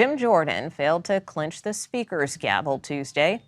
Jim Jordan failed to clinch the Speaker's gavel Tuesday.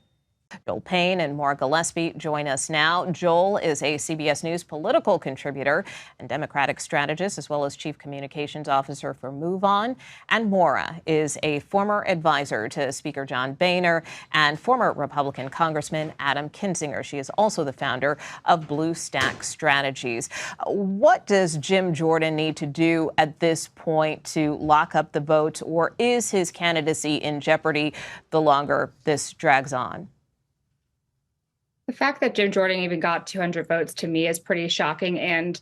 Joel Payne and Maura Gillespie join us now. Joel is a CBS News political contributor and Democratic strategist, as well as chief communications officer for Move On. And Maura is a former advisor to Speaker John Boehner and former Republican Congressman Adam Kinzinger. She is also the founder of Blue Stack Strategies. What does Jim Jordan need to do at this point to lock up the votes, or is his candidacy in jeopardy the longer this drags on? The fact that Jim Jordan even got 200 votes to me is pretty shocking and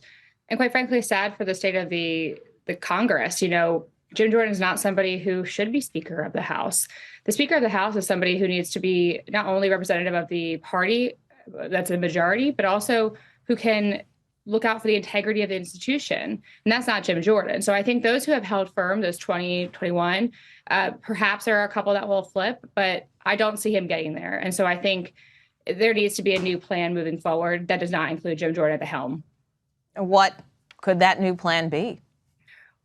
quite frankly sad for the state of the Congress. You know, Jim Jordan is not somebody who should be Speaker of the House. The Speaker of the House is somebody who needs to be not only representative of the party that's a majority, but also who can look out for the integrity of the institution. And that's not Jim Jordan. So I think those who have held firm, those 2021, perhaps there are a couple that will flip, but I don't see him getting there. And so I think there needs to be a new plan moving forward that does not include Jim Jordan at the helm. What could that new plan be?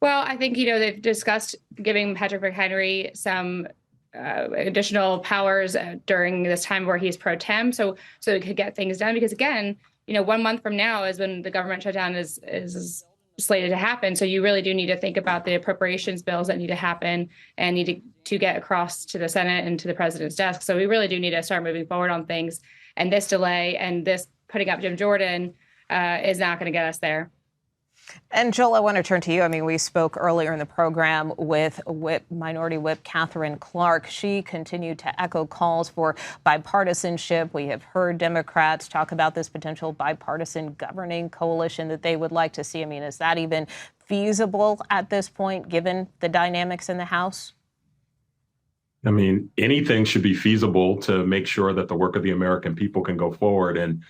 Well, I think, they've discussed giving Patrick McHenry some additional powers during this time where he's pro tem, so he could get things done. Because again, 1 month from now is when the government shutdown is slated to happen. So you really do need to think about the appropriations bills that need to happen and need to get across to the Senate and to the president's desk. So we really do need to start moving forward on things. And this delay and this putting up Jim Jordan is not going to get us there. And Joel, I want to turn to you. I mean, we spoke earlier in the program with Minority Whip Catherine Clark. She continued to echo calls for bipartisanship. We have heard Democrats talk about this potential bipartisan governing coalition that they would like to see. I mean, is that even feasible at this point, given the dynamics in the House? I mean, anything should be feasible to make sure that the work of the American people can go forward. And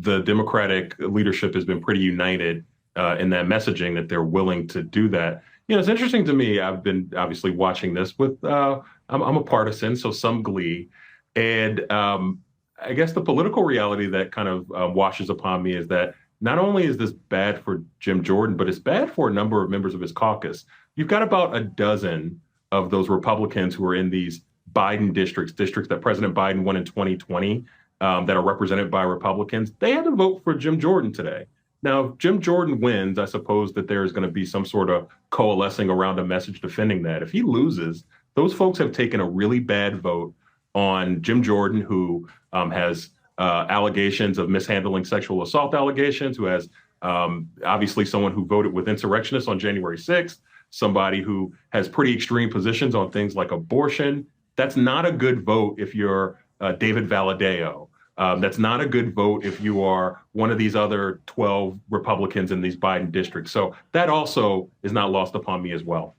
the Democratic leadership has been pretty united in that messaging that they're willing to do that. It's interesting to me. I've been obviously watching this with, I'm a partisan, so some glee. And I guess the political reality that kind of washes upon me is that not only is this bad for Jim Jordan, but it's bad for a number of members of his caucus. You've got about a dozen of those Republicans who are in these Biden districts that President Biden won in 2020 that are represented by Republicans. They had to vote for Jim Jordan today. Now, if Jim Jordan wins, I suppose that there is going to be some sort of coalescing around a message defending that. If he loses, those folks have taken a really bad vote on Jim Jordan, who has allegations of mishandling sexual assault allegations, who has obviously someone who voted with insurrectionists on January 6th, somebody who has pretty extreme positions on things like abortion. That's not a good vote if you're David Valadao. That's not a good vote if you are one of these other 12 Republicans in these Biden districts. So that also is not lost upon me as well.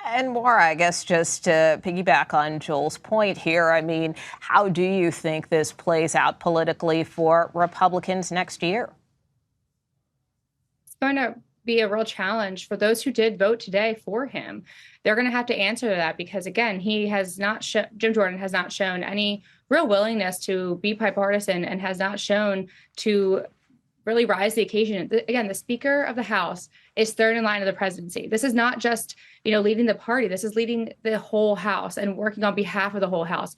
And Maura, I guess just to piggyback on Joel's point here, I mean, how do you think this plays out politically for Republicans next year? It's going to be a real challenge for those who did vote today for him. They're going to have to answer to that because, again, Jim Jordan has not shown any real willingness to be bipartisan and has not shown to really rise to the occasion. Again, the Speaker of the House is third in line of the presidency. This is not just, leading the party. This is leading the whole House and working on behalf of the whole House.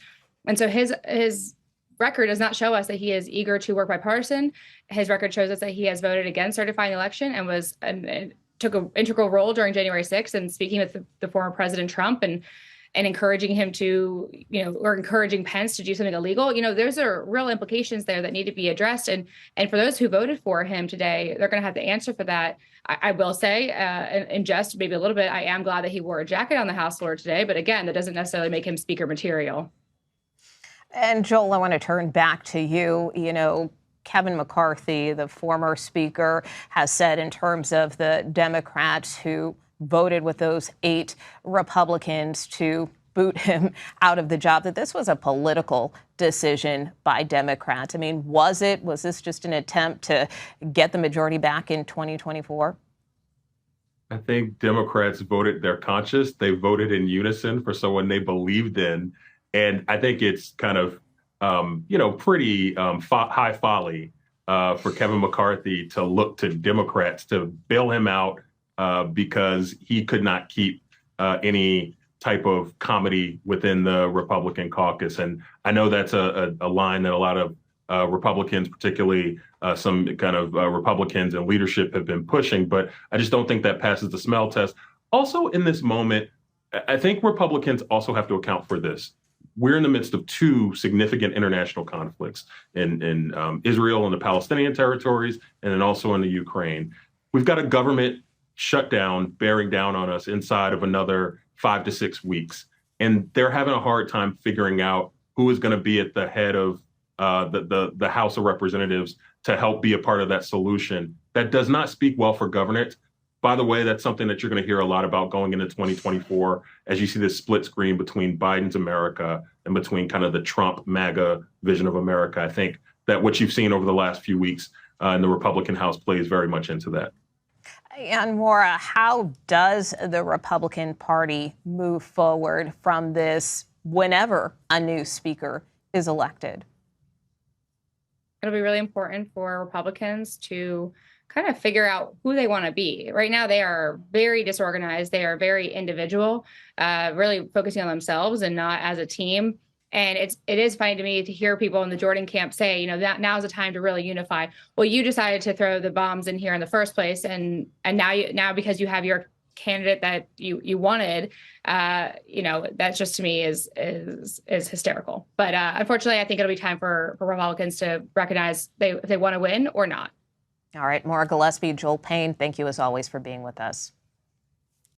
And so his record does not show us that he is eager to work bipartisan. His record shows us that he has voted against certifying the election and took an integral role during January 6th and speaking with the former President Trump and encouraging him to, or encouraging Pence to do something illegal. There's real implications there that need to be addressed. And for those who voted for him today, they're going to have to answer for that. I will say, in jest maybe a little bit, I am glad that he wore a jacket on the House floor today. But again, that doesn't necessarily make him Speaker material. And Joel, I want to turn back to you. Kevin McCarthy, the former speaker, has said in terms of the Democrats who voted with those 8 Republicans to boot him out of the job, that this was a political decision by Democrats. I mean, was this just an attempt to get the majority back in 2024? I think Democrats voted their conscience. They voted in unison for someone they believed in. And I think it's kind of, pretty high folly for Kevin McCarthy to look to Democrats to bail him out because he could not keep any type of comedy within the Republican caucus. And I know that's a line that a lot of Republicans, particularly some kind of Republicans in leadership, have been pushing, but I just don't think that passes the smell test. Also, in this moment, I think Republicans also have to account for this. We're in the midst of two significant international conflicts in Israel and the Palestinian territories, and then also in the Ukraine. We've got a government shutdown bearing down on us inside of another 5 to 6 weeks. And they're having a hard time figuring out who is going to be at the head of the House of Representatives to help be a part of that solution. That does not speak well for governance. By the way, that's something that you're going to hear a lot about going into 2024 as you see this split screen between Biden's America and between kind of the Trump MAGA vision of America. I think that what you've seen over the last few weeks in the Republican House plays very much into that. And Maura, how does the Republican Party move forward from this whenever a new speaker is elected? It'll be really important for Republicans to kind of figure out who they want to be. Right now, they are very disorganized. They are very individual, really focusing on themselves and not as a team. And it is funny to me to hear people in the Jordan camp say, you know, that now is the time to really unify. Well, you decided to throw the bombs in here in the first place, and now because you have your candidate that you wanted, you know, that just to me is hysterical. But unfortunately, I think it'll be time for Republicans to recognize if they want to win or not. All right, Maura Gillespie, Joel Payne, thank you as always for being with us.